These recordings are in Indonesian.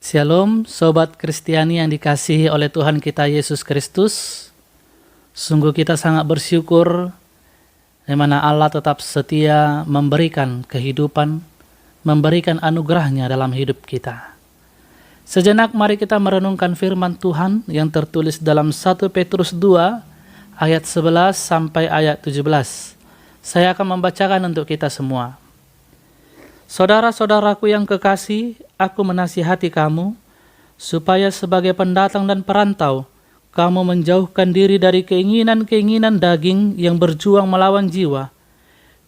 Shalom, Sobat Kristiani yang dikasihi oleh Tuhan kita Yesus Kristus. Sungguh kita sangat bersyukur di mana Allah tetap setia memberikan kehidupan, memberikan anugerahnya dalam hidup kita. Sejenak mari kita merenungkan firman Tuhan yang tertulis dalam 1 Petrus 2 ayat 11 sampai ayat 17. Saya akan membacakan untuk kita semua. Saudara-saudaraku yang kekasih, aku menasihati kamu, supaya sebagai pendatang dan perantau, kamu menjauhkan diri dari keinginan-keinginan daging yang berjuang melawan jiwa.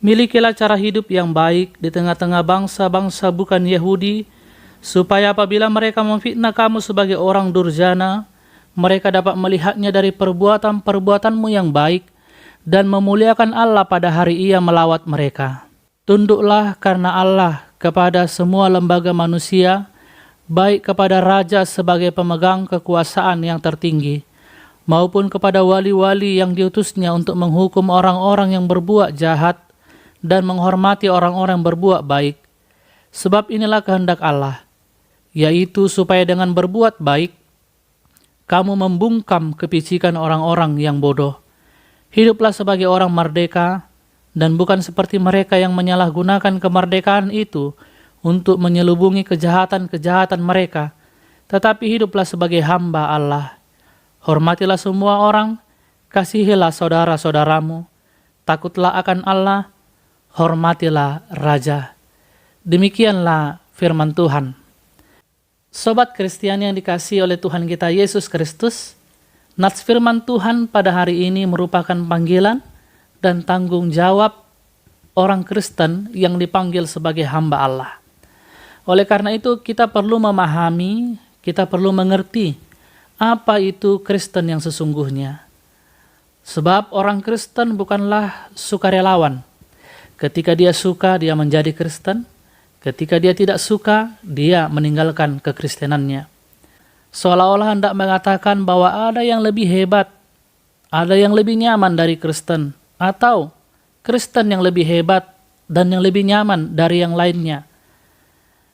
Milikilah cara hidup yang baik di tengah-tengah bangsa-bangsa bukan Yahudi, supaya apabila mereka memfitnah kamu sebagai orang durjana, mereka dapat melihatnya dari perbuatan-perbuatanmu yang baik, dan memuliakan Allah pada hari Ia melawat mereka. Tunduklah karena Allah kepada semua lembaga manusia, baik kepada raja sebagai pemegang kekuasaan yang tertinggi, maupun kepada wali-wali yang diutusnya untuk menghukum orang-orang yang berbuat jahat dan menghormati orang-orang yang berbuat baik. Sebab inilah kehendak Allah, yaitu supaya dengan berbuat baik, kamu membungkam kepicikan orang-orang yang bodoh. Hiduplah sebagai orang merdeka, dan bukan seperti mereka yang menyalahgunakan kemerdekaan itu untuk menyelubungi kejahatan-kejahatan mereka, tetapi hiduplah sebagai hamba Allah. Hormatilah semua orang, kasihilah saudara-saudaramu, takutlah akan Allah, hormatilah Raja. Demikianlah firman Tuhan. Sobat Kristiani yang dikasihi oleh Tuhan kita Yesus Kristus, nats firman Tuhan pada hari ini merupakan panggilan dan tanggung jawab orang Kristen yang dipanggil sebagai hamba Allah. Oleh karena itu kita perlu memahami, kita perlu mengerti apa itu Kristen yang sesungguhnya. Sebab orang Kristen bukanlah sukarelawan. Ketika dia suka, dia menjadi Kristen. Ketika dia tidak suka, dia meninggalkan kekristenannya. Seolah-olah hendak mengatakan bahwa ada yang lebih hebat, ada yang lebih nyaman dari Kristen, atau Kristen yang lebih hebat dan yang lebih nyaman dari yang lainnya.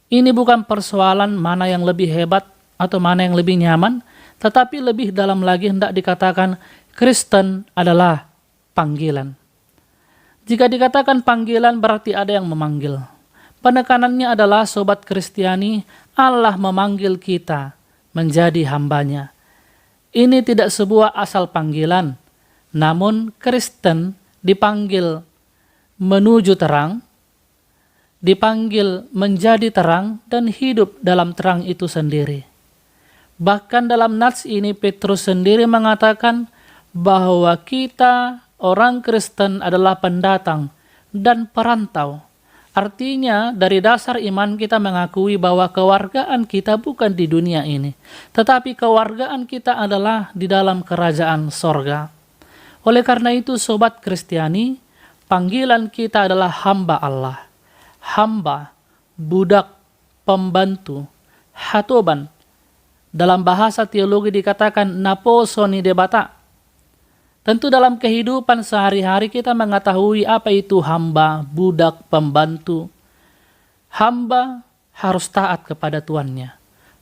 Ini bukan persoalan mana yang lebih hebat atau mana yang lebih nyaman, tetapi lebih dalam lagi hendak dikatakan Kristen adalah panggilan. Jika dikatakan panggilan berarti ada yang memanggil. Penekanannya adalah Sobat Kristiani, Allah memanggil kita menjadi hambanya. Ini tidak sebuah asal panggilan, namun Kristen dipanggil menuju terang, dipanggil menjadi terang dan hidup dalam terang itu sendiri. Bahkan dalam nats ini Petrus sendiri mengatakan bahwa kita orang Kristen adalah pendatang dan perantau. Artinya dari dasar iman kita mengakui bahwa kewargaan kita bukan di dunia ini, tetapi kewargaan kita adalah di dalam kerajaan sorga. Oleh karena itu Sobat Kristiani, panggilan kita adalah hamba Allah. Hamba, budak, pembantu, hatoban. Dalam bahasa teologi dikatakan naposoni debata. Tentu dalam kehidupan sehari-hari kita mengetahui apa itu hamba, budak, pembantu. Hamba harus taat kepada tuannya.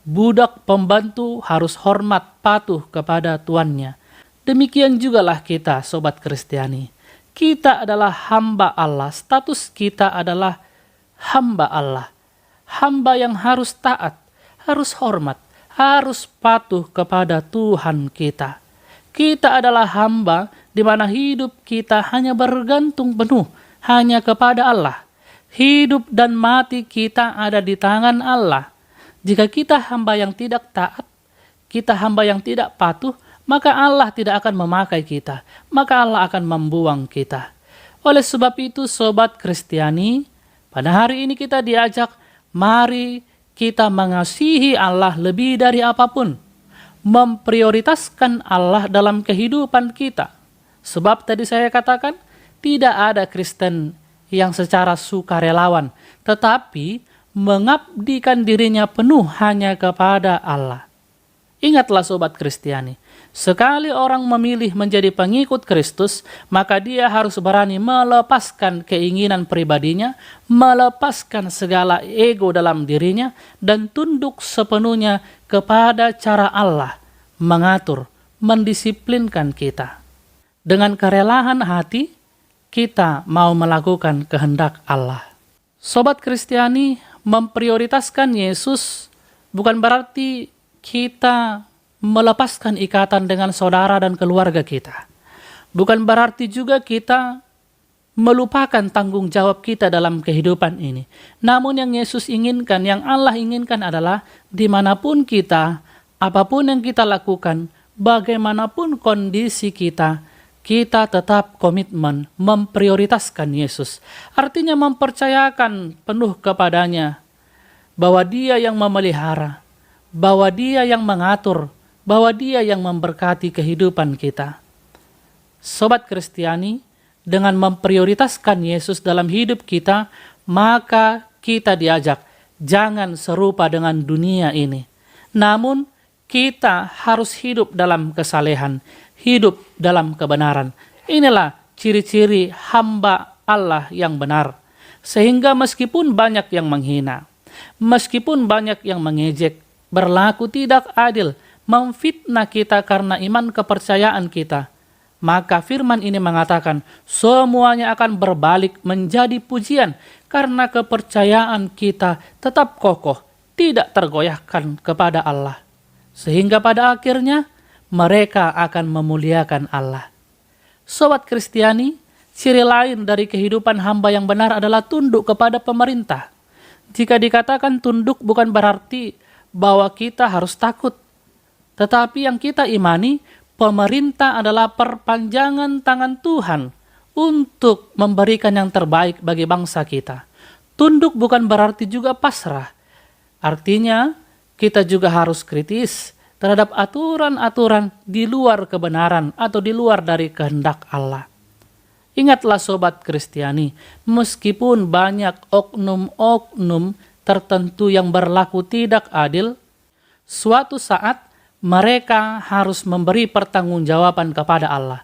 Budak, pembantu harus hormat, patuh kepada tuannya. Demikian jugalah kita, Sobat Kristiani. Kita adalah hamba Allah, status kita adalah hamba Allah. Hamba yang harus taat, harus hormat, harus patuh kepada Tuhan kita. Kita adalah hamba di mana hidup kita hanya bergantung penuh hanya kepada Allah. Hidup dan mati kita ada di tangan Allah. Jika kita hamba yang tidak taat, kita hamba yang tidak patuh, maka Allah tidak akan memakai kita, maka Allah akan membuang kita. Oleh sebab itu Sobat Kristiani, pada hari ini kita diajak, mari kita mengasihi Allah lebih dari apapun, memprioritaskan Allah dalam kehidupan kita. Sebab tadi saya katakan, tidak ada Kristen yang secara sukarelawan, tetapi mengabdikan dirinya penuh hanya kepada Allah. Ingatlah Sobat Kristiani, Sekali orang memilih menjadi pengikut Kristus, maka dia harus berani melepaskan keinginan pribadinya, melepaskan segala ego dalam dirinya, dan tunduk sepenuhnya kepada cara Allah mengatur, mendisiplinkan kita. Dengan kerelaan hati, kita mau melakukan kehendak Allah. Sobat Kristiani, memprioritaskan Yesus bukan berarti kita melepaskan ikatan dengan saudara dan keluarga kita. Bukan berarti juga kita melupakan tanggung jawab kita dalam kehidupan ini. Namun yang Yesus inginkan, yang Allah inginkan adalah dimanapun kita, apapun yang kita lakukan, bagaimanapun kondisi kita, kita tetap komitmen memprioritaskan Yesus. Artinya mempercayakan penuh kepadanya bahwa Dia yang memelihara, bahwa Dia yang mengatur, bahwa Dia yang memberkati kehidupan kita. Sobat Kristiani, dengan memprioritaskan Yesus dalam hidup kita, maka kita diajak jangan serupa dengan dunia ini. Namun, kita harus hidup dalam kesalehan, hidup dalam kebenaran. Inilah ciri-ciri hamba Allah yang benar. Sehingga meskipun banyak yang menghina, meskipun banyak yang mengejek, berlaku tidak adil, memfitnah kita karena iman kepercayaan kita, maka firman ini mengatakan semuanya akan berbalik menjadi pujian karena kepercayaan kita tetap kokoh, tidak tergoyahkan kepada Allah. Sehingga pada akhirnya mereka akan memuliakan Allah. Sobat Kristiani, ciri lain dari kehidupan hamba yang benar adalah tunduk kepada pemerintah. Jika dikatakan tunduk bukan berarti bahwa kita harus takut. Tetapi yang kita imani, pemerintah adalah perpanjangan tangan Tuhan untuk memberikan yang terbaik bagi bangsa kita. Tunduk bukan berarti juga pasrah. Artinya, kita juga harus kritis terhadap aturan-aturan di luar kebenaran atau di luar dari kehendak Allah. Ingatlah Sobat Kristiani, meskipun banyak oknum-oknum tertentu yang berlaku tidak adil, suatu saat mereka harus memberi pertanggungjawaban kepada Allah.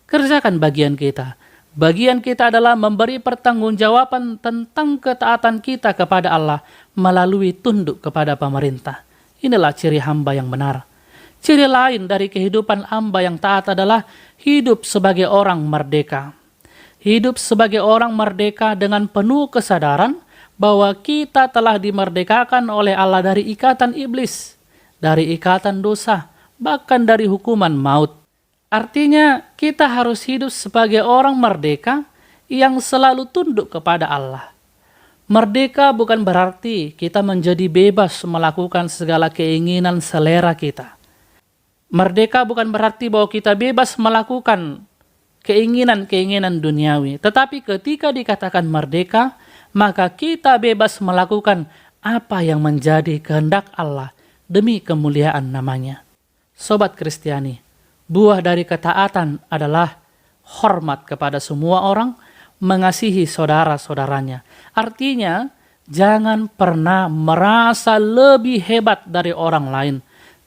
Kerjakan bagian kita. Bagian kita adalah memberi pertanggungjawaban tentang ketaatan kita kepada Allah melalui tunduk kepada pemerintah. Inilah ciri hamba yang benar. Ciri lain dari kehidupan hamba yang taat adalah hidup sebagai orang merdeka. Hidup sebagai orang merdeka dengan penuh kesadaran bahwa kita telah dimerdekakan oleh Allah dari ikatan iblis, dari ikatan dosa, bahkan dari hukuman maut. Artinya kita harus hidup sebagai orang merdeka yang selalu tunduk kepada Allah. Merdeka bukan berarti kita menjadi bebas melakukan segala keinginan selera kita. Merdeka bukan berarti bahwa kita bebas melakukan keinginan-keinginan duniawi. Tetapi ketika dikatakan merdeka, maka kita bebas melakukan apa yang menjadi kehendak Allah demi kemuliaan namanya. Sobat Kristiani, buah dari ketaatan adalah hormat kepada semua orang, mengasihi saudara-saudaranya. Artinya, jangan pernah merasa lebih hebat dari orang lain.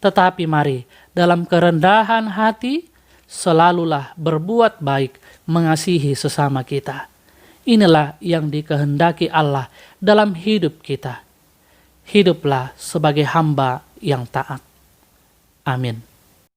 Tetapi mari, dalam kerendahan hati, selalulah berbuat baik, mengasihi sesama kita. Inilah yang dikehendaki Allah dalam hidup kita. Hiduplah sebagai hamba yang taat. Amin.